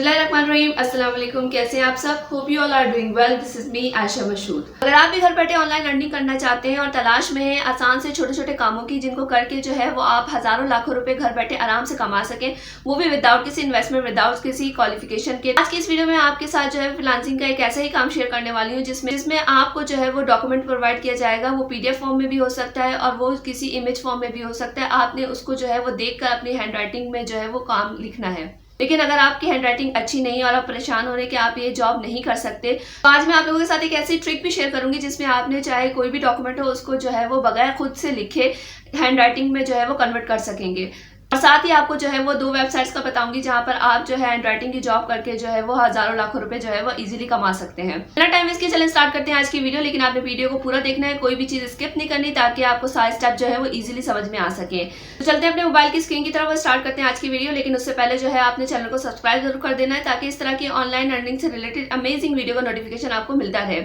बिस्मिल्लाहिर्रहमानिर्रहीम, अस्सलाम वालेकुम। कैसे हैं आप सब? Hope you all are doing well. This is me Ayesha Mashhood. अगर आप भी घर बैठे ऑनलाइन अर्निंग करना चाहते हैं और तलाश में हैं आसान से छोटे छोटे कामों की जिनको करके जो है वो आप हजारों लाखों रुपए घर बैठे आराम से कमा सकें, वो भी विदाउट किसी इन्वेस्टमेंट, विदाउट किसी क्वालिफिकेशन के। आज की इस वीडियो में आपके साथ जो है फ्रीलांसिंग का एक ऐसा ही काम शेयर करने वाली हूँ जिसमें आपको जो है वो डॉक्यूमेंट प्रोवाइड किया जाएगा। वो पीडीएफ फॉर्म में भी हो सकता है और वो किसी इमेज फॉर्म में भी हो सकता है। आपने उसको जो है वो देखकर अपनी हैंड राइटिंग में जो है वो काम लिखना है। लेकिन अगर आपकी हैंडराइटिंग अच्छी नहीं है और आप परेशान हो रहे हैं कि आप ये जॉब नहीं कर सकते, तो आज मैं आप लोगों के साथ एक ऐसी ट्रिक भी शेयर करूंगी जिसमें आपने चाहे कोई भी डॉक्यूमेंट हो उसको जो है वो बगैर खुद से लिखे हैंडराइटिंग में जो है वो कन्वर्ट कर सकेंगे। और साथ ही आपको जो है वो 2 वेबसाइट्स का बताऊंगी जहां पर आप जो है हैंडराइटिंग की जॉब करके जो है वो हजारों लाखों रुपए जो है वो इजीली कमा सकते हैं। बिना टाइम वेस्ट किए चलें स्टार्ट करते हैं आज की वीडियो। लेकिन आपने वीडियो को पूरा देखना है, कोई भी चीज स्किप नहीं करनी ताकि आपको सारे स्टेप जो है वो इजीली समझ में आ सके। तो चलते हैं अपने मोबाइल की स्क्रीन की तरफ स्टार्ट करते हैं आज की वीडियो। लेकिन उससे पहले जो है आपने चैनल को सब्सक्राइब जरूर कर देना है ताकि इस तरह की ऑनलाइन अर्निंग से रिलेटेड अमेजिंग वीडियो का नोटिफिकेशन आपको मिलता रहे।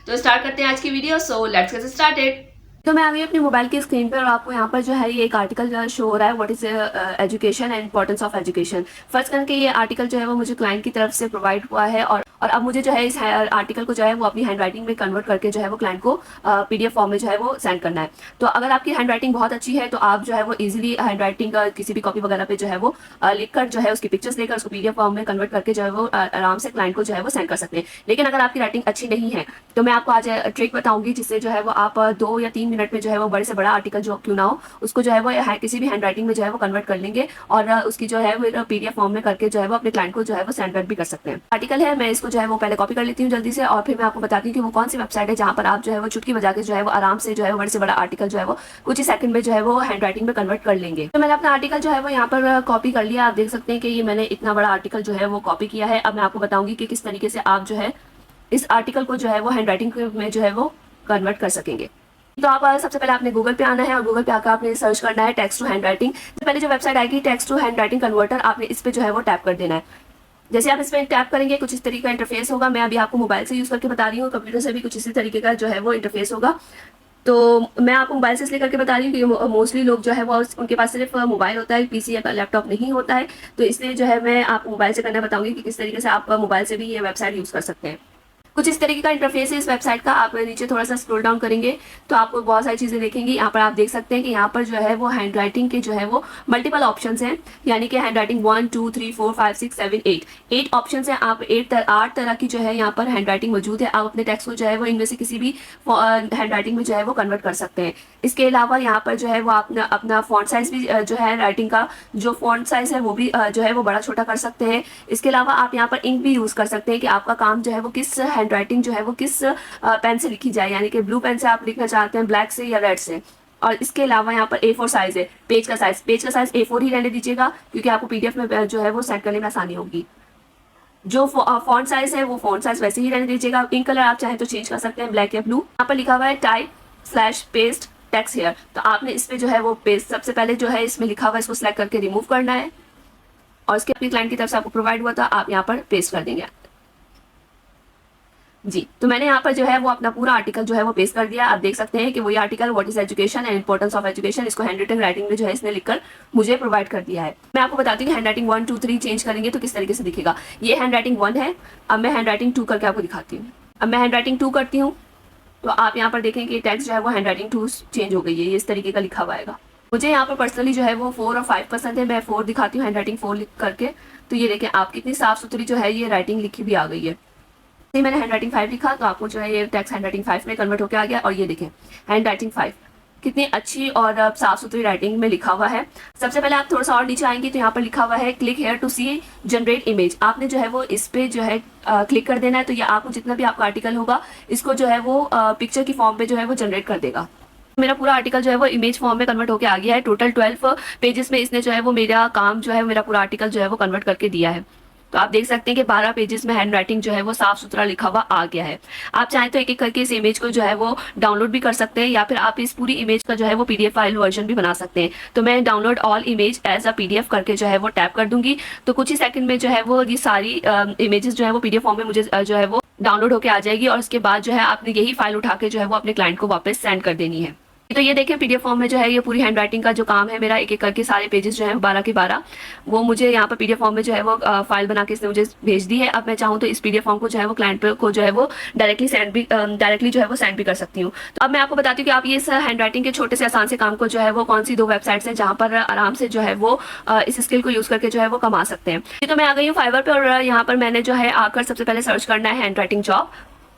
तो स्टार्ट करते हैं आज की video. So let's get started. तो मैं आ गई अपनी मोबाइल की स्क्रीन पर और आपको यहाँ पर जो है ये एक आर्टिकल जो है शो हो रहा है, what is education and importance of education. First करके ये आर्टिकल जो है वो मुझे क्लाइंट की तरफ से प्रोवाइड हुआ है और अब मुझे जो है इस आर्टिकल को जो है वो अपनी हैंड राइटिंग में कन्वर्ट करके जो है वो क्लाइंट को पीडीएफ फॉर्म में जो है वो सेंड करना है। तो अगर आपकी हैंड राइटिंग बहुत अच्छी है तो आप जो है वो इजीली हैंड राइटिंग का किसी भी कॉपी वगैरह पे जो है वो लिखकर जो है उसकी पिक्चर्स लेकर उसको पीडीएफ फॉर्म में कन्वर्ट करके जो है वो आराम से क्लाइंट को जो है वो सेंड कर सकते हैं। लेकिन अगर आपकी राइटिंग अच्छी नहीं है तो मैं आपको आज ट्रिक बताऊंगी जिससे जो है वो आप 2 या 3 मिनट में जो है वो बड़े से बड़ा आर्टिकल जो क्यों ना हो उसको जो है वो किसी भी हैंड राइटिंग में जो है वो कन्वर्ट कर लेंगे और उसकी जो है वो पीडीएफ फॉर्म में करके जो है वो अपने क्लाइंट को जो है वो सेंड भी कर सकते हैं। आर्टिकल है, मैं इसको जो है वो पहले कॉपी कर लेती हूँ जल्दी से और फिर मैं आपको बताती हूँ कि वो कौन सी वेबसाइट है जहाँ पर आप जो है वो चुटकी बजा के जो है वो आराम से जो है बड़े से बड़ा आर्टिकल जो है वो कुछ ही सेकंड में जो है वो हैंड राइटिंग में कन्वर्ट कर लेंगे। तो मैंने अपना आर्टिकल जो है वो यहाँ पर कॉपी कर लिया। आप देख सकते हैं कि ये मैंने इतना बड़ा आर्टिकल जो है वो कॉपी किया है। अब मैं आपको बताऊंगी कि किस तरीके से आप जो है इस आर्टिकल को जो है वो हैंड राइटिंग में जो है वो कन्वर्ट कर सकेंगे। तो आप सबसे पहले आपने गूगल पे आना है और गूगल पे आकर आपने सर्च करना है टेक्स्ट टू हैंड राइटिंग। तो पहले जो वेबसाइट आएगी text to handwriting converter, आपने इस पे जो है वो टैप कर देना है। जैसे आप इस पर टैप करेंगे कुछ इस तरीके का इंटरफेस होगा। मैं अभी आपको मोबाइल से यूज करके बता रही हूँ, कंप्यूटर से भी कुछ इसी तरीके का जो है वो इंटरफेस होगा। तो मैं आपको मोबाइल से इसलिए करके बता रही हूँ कि मोस्टली लोग जो है वो उनके पास सिर्फ मोबाइल होता है, पीसी या लैपटॉप नहीं होता है। तो इसलिए जो है मैं आपको मोबाइल से करना बताऊंगी कि किस तरीके से आप मोबाइल से भी ये वेबसाइट यूज कर सकते हैं। कुछ इस तरीके का इंटरफेस है इस वेबसाइट का। आप नीचे थोड़ा सा स्क्रॉल डाउन करेंगे तो आपको बहुत सारी चीजें देखेंगी। यहाँ पर आप देख सकते हैं कि यहाँ पर जो है वो हैंड राइटिंग के जो है वो मल्टीपल ऑप्शंस हैं, यानी कि हैंड राइटिंग 1 2 3 4 5 6 7 8 ऑप्शंस हैं। आप 8 तरह की जो है यहाँ पर हैंड राइटिंग मौजूद है। आप अपने टेक्स्ट को जो है वो इनमें से किसी भी हैंड राइटिंग में जो है वो कन्वर्ट कर सकते हैं। इसके अलावा यहाँ पर जो है वो अपना फॉन्ट साइज भी जो है राइटिंग का जो फॉन्ट साइज है वो भी जो है वो बड़ा छोटा कर सकते हैं। इसके अलावा आप यहाँ पर इंक भी यूज कर सकते हैं कि आपका काम जो है वो किस हैंड राइटिंग जो है वो किस पेन से लिखी जाए, यानी कि ब्लू पेन से आप लिखना चाहते हैं, ब्लैक से या रेड से। और इसके अलावा यहाँ पर A4 साइज है, पेज का साइज A4 ही रहने दीजिएगा क्योंकि आपको पीडीएफ में जो है वो सेट करने में आसानी होगी। जो फॉन्ट साइज है वो फॉन्ट साइज वैसे ही रहने दीजिएगा। इंक कलर आप चाहे तो चेंज कर सकते हैं, ब्लैक या ब्लू। यहाँ पर लिखा हुआ है टाइप/पेस्ट टेक्स्ट हियर, तो आपने इस पे जो है वो पेस्ट सबसे पहले जो है इसमें लिखा हुआ है इसको सिलेक्ट करके रिमूव करना है और इसके अपनी क्लाइंट की तरफ से आपको प्रोवाइड हुआ था आप यहाँ पर पेस्ट कर देंगे जी। तो मैंने यहाँ पर जो है वो अपना पूरा आर्टिकल जो है वो पेस्ट कर दिया। आप देख सकते हैं कि वही article what is education and importance of education, इसको हैंड रिटन राइटिंग में जो है इसने लिखकर मुझे प्रोवाइड कर दिया है। मैं आपको बताती हूँ हैंड राइटिंग 1 2 3 चेंज करेंगे तो किस तरीके से दिखेगा। ये हैंड राइटिंग 1 है। अब मैं हैंड राइटिंग 2 करके आपको दिखाती हूँ। अब मैं हैंड राइटिंग 2 करती हूँ तो आप यहाँ पर देखें कि टेक्स्ट जो है वो हैंड राइटिंग 2 चेंज हो गई है, ये इस तरीके का लिखा हुआ है। मुझे यहाँ पर पर्सनली जो है वो 4 और 5 पसंद है, मैं 4 दिखाती हूँ हैंड राइटिंग 4 लिख करके। तो ये देखें आप कितनी साफ सुथरी जो है ये राइटिंग लिखी भी आ गई है। मैंने हैंड राइटिंग 5 लिखा तो आपको जो है ये टेक्स्ट हैंड राइटिंग 5 में कन्वर्ट होकर आ गया। और ये देखें हैंड राइटिंग 5 कितनी अच्छी और साफ सुथरी राइटिंग में लिखा हुआ है। सबसे पहले आप थोड़ा सा और नीचे आएंगे तो यहाँ पर लिखा हुआ है click here to see generate image. आपने जो है वो इस पे जो है क्लिक कर देना है तो ये आपको जितना भी आपका आर्टिकल होगा इसको जो है वो पिक्चर की फॉर्म पे जो है वो जनरेट कर देगा। मेरा पूरा आर्टिकल जो है वो इमेज फॉर्म में कन्वर्ट होकर आ गया है। टोटल 12 पेजेस में इसने जो है वो मेरा काम जो है मेरा पूरा आर्टिकल जो है वो कन्वर्ट करके दिया है। तो आप देख सकते हैं कि 12 पेजेस में हैंड राइटिंग जो है वो साफ सुथरा लिखा हुआ आ गया है। आप चाहें तो एक एक करके इस इमेज को जो है वो डाउनलोड भी कर सकते हैं या फिर आप इस पूरी इमेज का जो है वो पीडीएफ फाइल वर्जन भी बना सकते हैं। तो मैं download all image as a PDF करके जो है वो टैप कर दूंगी तो कुछ ही सेकंड में जो है वो ये सारी इमेजेस जो है वो पीडीएफ फॉर्म में मुझे जो है वो डाउनलोड होकर आ जाएगी और उसके बाद जो है आपने यही फाइल उठा के जो है वो अपने क्लाइंट को वापस सेंड कर देनी है। तो ये देखिए पीडीएफ फॉर्म में जो है ये पूरी हैंड राइटिंग का जो काम है मेरा, एक एक करके सारे पेजेस जो है 12 के 12 वो मुझे यहाँ पर पीडीएफ फॉर्म में जो है वो फाइल बना के इसने मुझे भेज दी है। अब मैं चाहूँ तो इस पीडीएफ फॉर्म को जो है वो क्लाइंट को जो है वो डायरेक्टली जो है वो सेंड भी कर सकती हूँ। तो अब मैं आपको बताती हूँ कि आप ये इस हैंड राइटिंग के छोटे से आसान से काम को जो है वो कौन सी 2 वेबसाइट्स हैं जहाँ पर आराम से जो है वो इस स्किल को यूज करके जो है वो कमा सकते हैं। तो मैं आ गई हूँ फाइवर पे और यहाँ पर मैंने जो है आकर सबसे पहले सर्च करना है हैंड राइटिंग जॉब।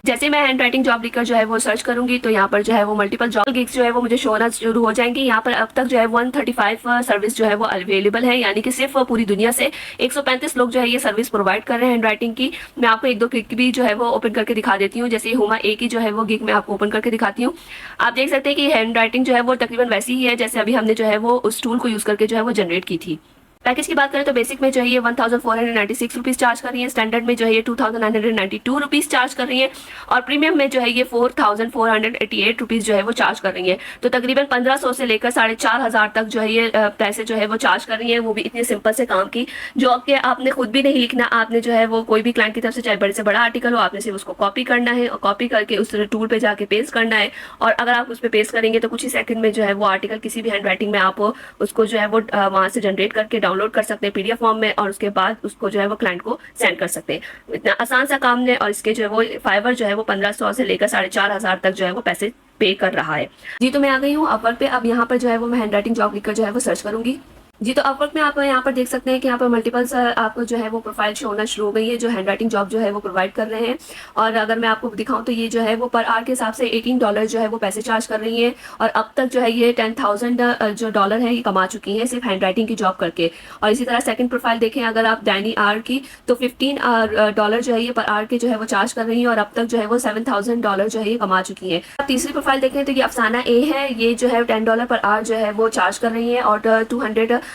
जैसे मैं हैंड राइटिंग जॉब लिखकर जो है वो सर्च करूंगी तो यहाँ पर जो है वो मल्टीपल जॉब गिग्स जो है वो मुझे शो होना शुरू हो जाएंगी। यहाँ पर अब तक जो है 135 सर्विस जो है वो अवेलेबल है, यानी कि सिर्फ पूरी दुनिया से 135 लोग जो है ये सर्विस प्रोवाइड कर रहे हैं हैंड राइटिंग की। मैं आपको 1-2 गिग भी जो है वो ओपन करके दिखा देती हूँ। जैसे हुमा ए की जो है वो गिग मैं आपको ओपन करके दिखाती हूँ। आप देख सकते हैं कि हैंड राइटिंग जो है वो तकरीबन वैसी ही है जैसे अभी हमने जो है वो उस टूल को यूज करके जो है वो जनरेट की थी। पैकेज की बात करें तो बेसिक में जो है ये 1496 रुपीज चार्ज कर रही है, स्टैंडर्ड में जो है ये 2992 रुपीज चार्ज कर रही है और प्रीमियम में जो है ये 4488 रुपीज जो है वो चार्ज कर रही है। तो तकरीबन 1500 से लेकर 4500 तक जो है ये पैसे जो है वो चार्ज कर रही है, वो भी इतने सिंपल से काम की जो कि आपने खुद भी नहीं लिखना। आपने जो है वो कोई भी क्लाइंट की तरफ से चाहे बड़े से बड़ा आर्टिकल हो, आपने सिर्फ उसको कॉपी करना है और कॉपी करके उस टूल पे जाके पेस्ट करना है और अगर आप उस पर पेस्ट करेंगे तो कुछ ही सेकंड में जो है वो आर्टिकल किसी भी हैंड राइटिंग में आप उसको जो है वो वहां से जनरेट करके डाउनलोड कर सकते हैं पीडीएफ फॉर्म में और उसके बाद उसको जो है वो क्लाइंट को सेंड कर सकते हैं। इतना आसान सा काम है और इसके जो है वो फाइवर जो है वो 1500 से लेकर 4500 तक जो है वो पैसे पे कर रहा है। जी तो मैं आ गई हूँ अपवर्क पे। अब यहाँ पर जो है वो मैं हैंड राइटिंग जॉब लिखकर जो है वो सर्च करूंगी। जी तो अपवर्क में आप यहाँ पर देख सकते हैं कि यहाँ पर मल्टीपल्स आपको जो है वो प्रोफाइल शो होना शुरू हो गई है जो हैंड राइटिंग जॉब जो है वो प्रोवाइड कर रहे हैं। और अगर मैं आपको दिखाऊं तो ये जो है वो पर आवर के हिसाब से $18 जो है वो पैसे चार्ज कर रही है और अब तक जो है ये 10,000 जो डॉलर है ये कमा चुकी है सिर्फ हैंड राइटिंग की जॉब करके। और इसी तरह सेकंड प्रोफाइल देखें अगर आप डायनी आर की तो $15 जो है ये पर आवर के जो है वो चार्ज कर रही है और अब तक जो है वो $7,000 जो है ये कमा चुकी है। अब तीसरी प्रोफाइल देखें तो ये अफसाना ए है, ये जो है $10 पर आवर जो है वो चार्ज कर रही है और 200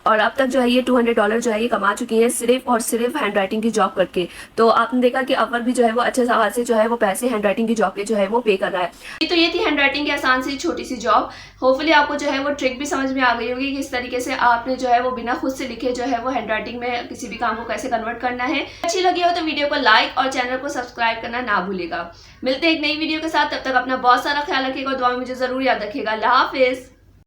और अब तक जो है ये $200 जो है ये कमा चुकी है सिर्फ और सिर्फ हैंड राइटिंग की जॉब करके। तो आपने देखा कि अपवर्क भी जो है वो अच्छे सवाल से जो है वो पैसे हैंड राइटिंग की जॉब के जो है वो पे कर रहा है। तो ये थी हैंड राइटिंग की आसान सी छोटी सी जॉब। होपफुली आपको जो है वो ट्रिक भी समझ में आ गई होगी कि किस तरीके से आपने जो है वो बिना खुद से लिखे जो है वो हैंड राइटिंग में किसी भी काम को कैसे कन्वर्ट करना है। अच्छी लगी हो तो वीडियो को लाइक और चैनल को सब्सक्राइब करना ना भूलेगा। मिलते हैं एक नई वीडियो के साथ, तब तक अपना बहुत सारा ख्याल रखिएगा, दुआ में मुझे जरूर याद रखिएगा। अल्लाह हाफिज।